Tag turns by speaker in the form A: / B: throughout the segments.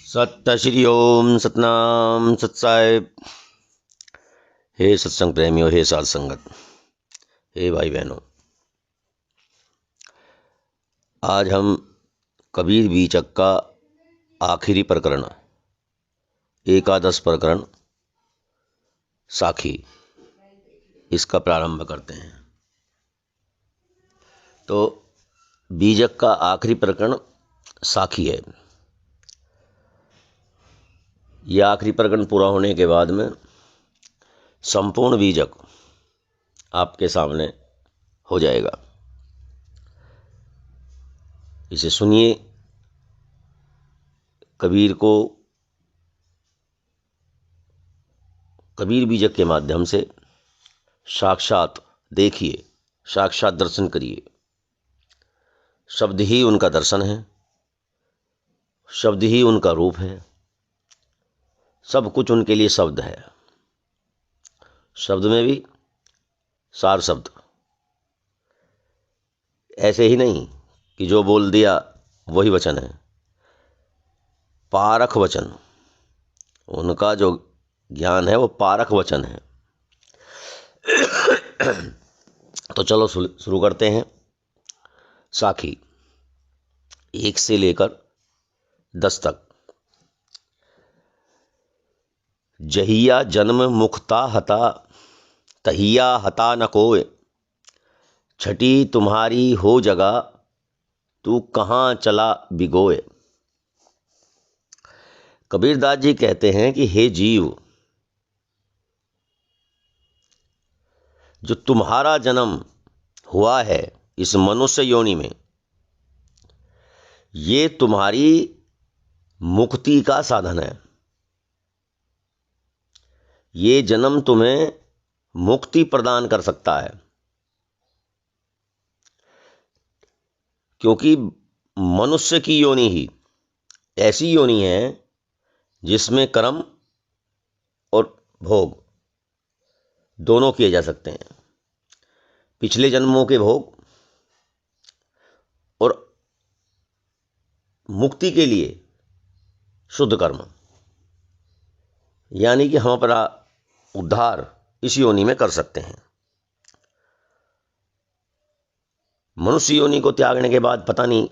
A: सत्य श्री ओम सतनाम सत्साहेब। हे सत्संग प्रेमियों, हे साध संगत, हे भाई बहनों, आज हम कबीर बीचक का आखिरी प्रकरण, एकादश प्रकरण साखी, इसका प्रारंभ करते हैं। तो बीजक का आखिरी प्रकरण साखी है। यह आखिरी प्रकरण पूरा होने के बाद में संपूर्ण बीजक आपके सामने हो जाएगा। इसे सुनिए। कबीर को कबीर बीजक के माध्यम से साक्षात देखिए, साक्षात दर्शन करिए। शब्द ही उनका दर्शन है, शब्द ही उनका रूप है, सब कुछ उनके लिए शब्द है। शब्द में भी सार शब्द, ऐसे ही नहीं कि जो बोल दिया वही वचन है। पारख वचन, उनका जो ज्ञान है वो पारख वचन है। तो चलो शुरू करते हैं। साखी 1 से लेकर 10 तक। जहिया जन्म मुक्ता हता, तहिया हता न कोय। छठी तुम्हारी हो जगा, तू कहाँ चला बिगोए। कबीरदास जी कहते हैं कि हे जीव, जो तुम्हारा जन्म हुआ है इस मनुष्य योनि में, ये तुम्हारी मुक्ति का साधन है। ये जन्म तुम्हें मुक्ति प्रदान कर सकता है, क्योंकि मनुष्य की योनि ही ऐसी योनि है जिसमें कर्म और भोग दोनों किए जा सकते हैं। पिछले जन्मों के भोग और मुक्ति के लिए शुद्ध कर्म, यानी कि हम अपना उद्धार इस योनि में कर सकते हैं। मनुष्य योनि को त्यागने के बाद पता नहीं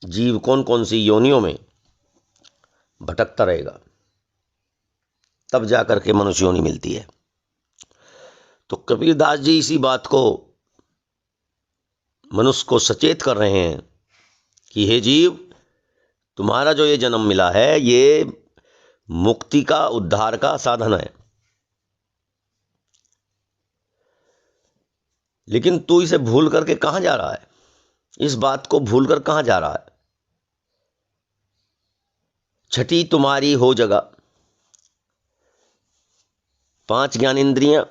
A: जीव कौन कौन सी योनियों में भटकता रहेगा, तब जाकर के मनुष्य योनि मिलती है। तो कबीरदास जी इसी बात को मनुष्य को सचेत कर रहे हैं कि हे जीव, तुम्हारा जो ये जन्म मिला है ये मुक्ति का, उद्धार का साधन है, लेकिन तू इसे भूल करके कहां जा रहा है? इस बात को भूल कर कहां जा रहा है? छठी तुम्हारी हो जगा, 5 ज्ञानेंद्रियां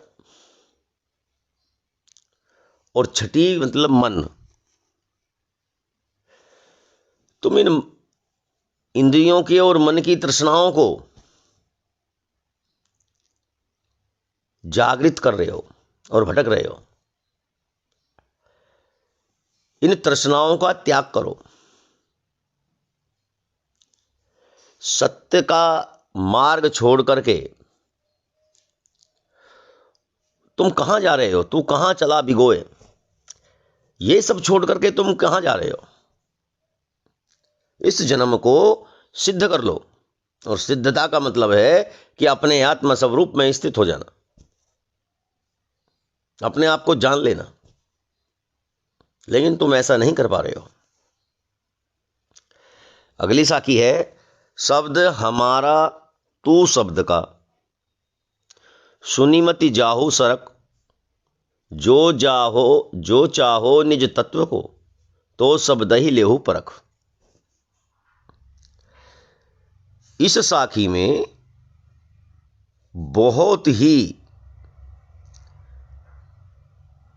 A: और छठी मतलब मन। तुम इन इंद्रियों के और मन की तृष्णाओं को जागृत कर रहे हो और भटक रहे हो। इन तृष्णाओं का त्याग करो। सत्य का मार्ग छोड़ करके तुम कहां जा रहे हो? तू कहां चला बिगोए। ये सब छोड़ करके तुम कहां जा रहे हो? इस जन्म को सिद्ध कर लो। और सिद्धता का मतलब है कि अपने आत्म स्वरूप में स्थित हो जाना, अपने आप को जान लेना। लेकिन तुम ऐसा नहीं कर पा रहे हो। अगली साखी है, शब्द हमारा तू शब्द का, सुनिमति जाहो सरक। जो चाहो निज तत्व को, तो शब्द ही लेहु परख। इस साखी में बहुत ही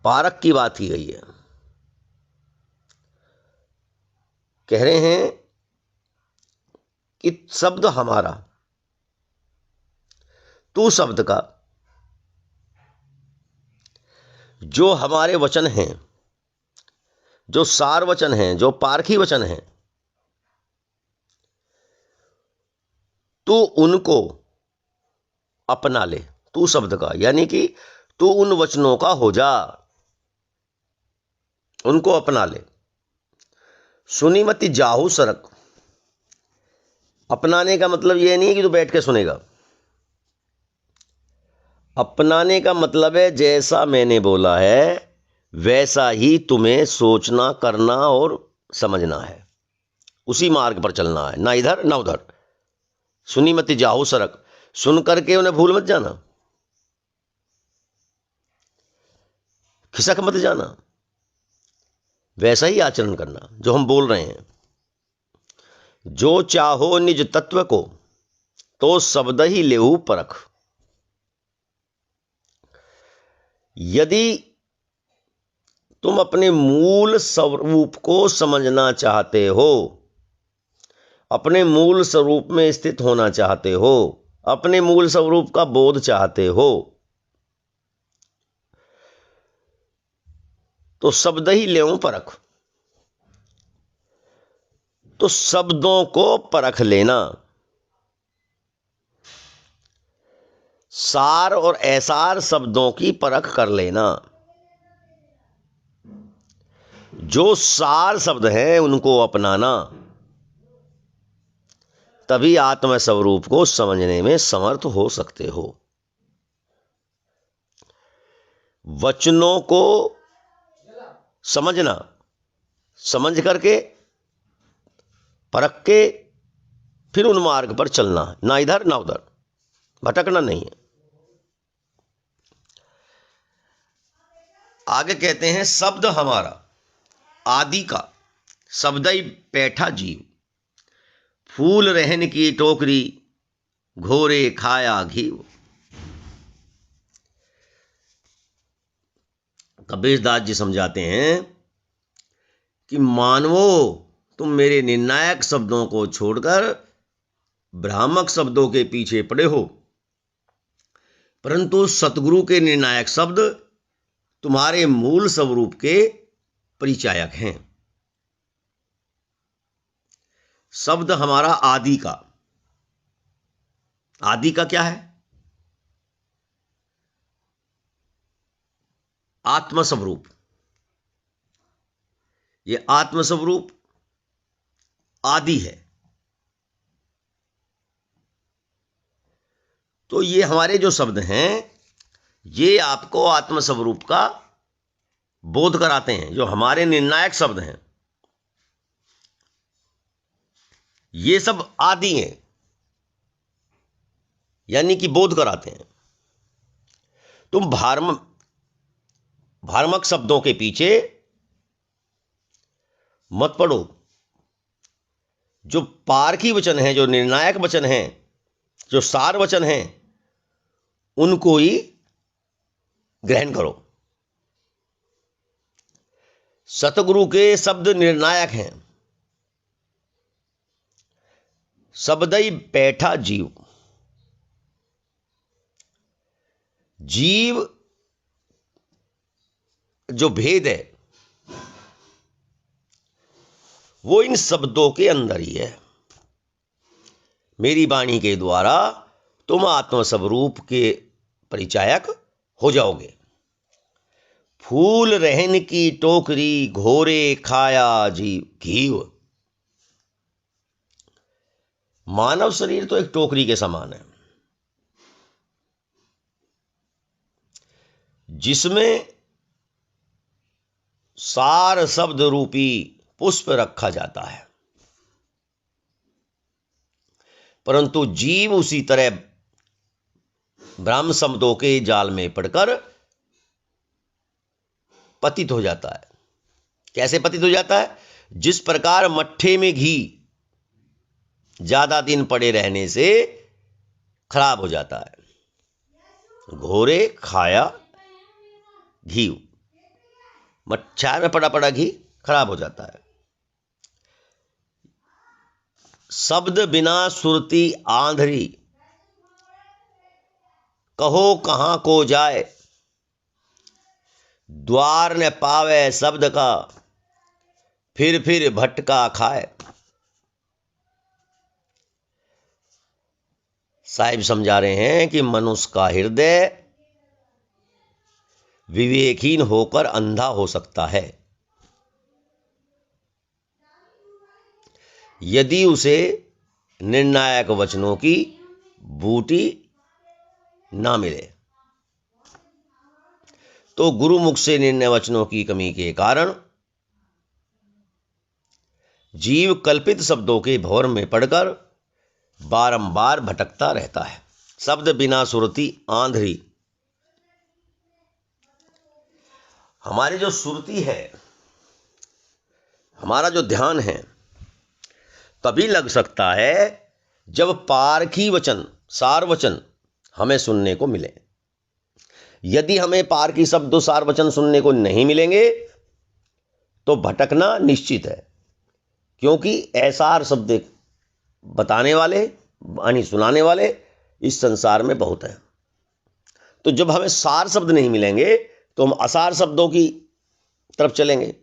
A: पारक की बात की गई है। कह रहे हैं कि शब्द हमारा, तू शब्द का, जो हमारे वचन हैं, जो सार वचन हैं, जो पारखी वचन हैं, तू उनको अपना ले, तू शब्द का यानी कि तू उन वचनों का हो जा, उनको अपना ले। सुनी मति जाहू सरक, अपनाने का मतलब यह नहीं है कि तू बैठ के सुनेगा। अपनाने का मतलब है जैसा मैंने बोला है वैसा ही तुम्हें सोचना, करना और समझना है, उसी मार्ग पर चलना है, ना इधर ना उधर। सुनी मति जाहू सरक, सुन करके उन्हें भूल मत जाना, खिसक मत जाना, वैसा ही आचरण करना जो हम बोल रहे हैं। जो चाहो निज तत्व को, तो शब्द ही लेहू परख। यदि तुम अपने मूल स्वरूप को समझना चाहते हो, अपने मूल स्वरूप में स्थित होना चाहते हो, अपने मूल स्वरूप का बोध चाहते हो, तो शब्द ही लेऊं परख। तो शब्दों को परख लेना, सार और ऐसार शब्दों की परख कर लेना। जो सार शब्द हैं उनको अपनाना, तभी आत्म स्वरूप को समझने में समर्थ हो सकते हो। वचनों को समझना, समझ करके परख के फिर उन मार्ग पर चलना, ना इधर ना उधर, भटकना नहीं है। आगे कहते हैं शब्द हमारा आदि का, शब्द ही बैठा जीव, फूल रहन की टोकरी, घोरे खाया घीव। कबीरदास जी समझाते हैं कि मानवो, तुम मेरे निर्णायक शब्दों को छोड़कर भ्रामक शब्दों के पीछे पड़े हो, परंतु सतगुरु के निर्णायक शब्द तुम्हारे मूल स्वरूप के परिचायक हैं। शब्द हमारा आदि का, आदि का क्या है? आत्मस्वरूप। ये आत्मस्वरूप आदि है। तो ये हमारे जो शब्द हैं ये आपको आत्मस्वरूप का बोध कराते हैं। जो हमारे निर्णायक शब्द हैं ये सब आदि हैं, यानी कि बोध कराते हैं। तुम भ्रामक शब्दों के पीछे मत पड़ो। जो पारखी वचन हैं, जो निर्णायक वचन हैं, जो सार वचन हैं, उनको ही ग्रहण करो। सतगुरु के शब्द निर्णायक हैं। शब्दई बैठा जीव, जीव जो भेद है वो इन शब्दों के अंदर ही है। मेरी वाणी के द्वारा तुम आत्मस्वरूप के परिचायक हो जाओगे। फूल रहन की टोकरी, घोरे खाया घीव। मानव शरीर तो एक टोकरी के समान है जिसमें सार शब्द रूपी पुष्प रखा जाता है, परंतु जीव उसी तरह ब्रह्म शब्दों के जाल में पड़कर पतित हो जाता है। कैसे पतित हो जाता है? जिस प्रकार मट्ठे में घी ज्यादा दिन पड़े रहने से खराब हो जाता है। घोरे खाया घी, मच्छा में पड़ा पड़ा घी खराब हो जाता है। शब्द बिना सुरती आंधरी, कहो कहां को जाए, द्वार न पावे शब्द का, फिर भटका खाए। साहिब समझा रहे हैं कि मनुष्य का हृदय विवेकहीन होकर अंधा हो सकता है यदि उसे निर्णायक वचनों की बूटी ना मिले। तो गुरुमुख से निर्णय वचनों की कमी के कारण जीव कल्पित शब्दों के भंवर में पड़कर बारंबार भटकता रहता है। शब्द बिना सुरती आंधरी। हमारी जो सुरती है, हमारा जो ध्यान है, तभी लग सकता है जब पारखी वचन, सार वचन हमें सुनने को मिले। यदि हमें पारखी शब्द, सार वचन सुनने को नहीं मिलेंगे तो भटकना निश्चित है, क्योंकि ऐसार शब्द बताने वाले यानी सुनाने वाले इस संसार में बहुत हैं। तो जब हमें सार शब्द नहीं मिलेंगे तो हम असार शब्दों की तरफ चलेंगे।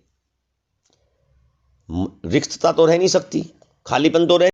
A: रिक्तता तो रह नहीं सकती, खालीपन तो रह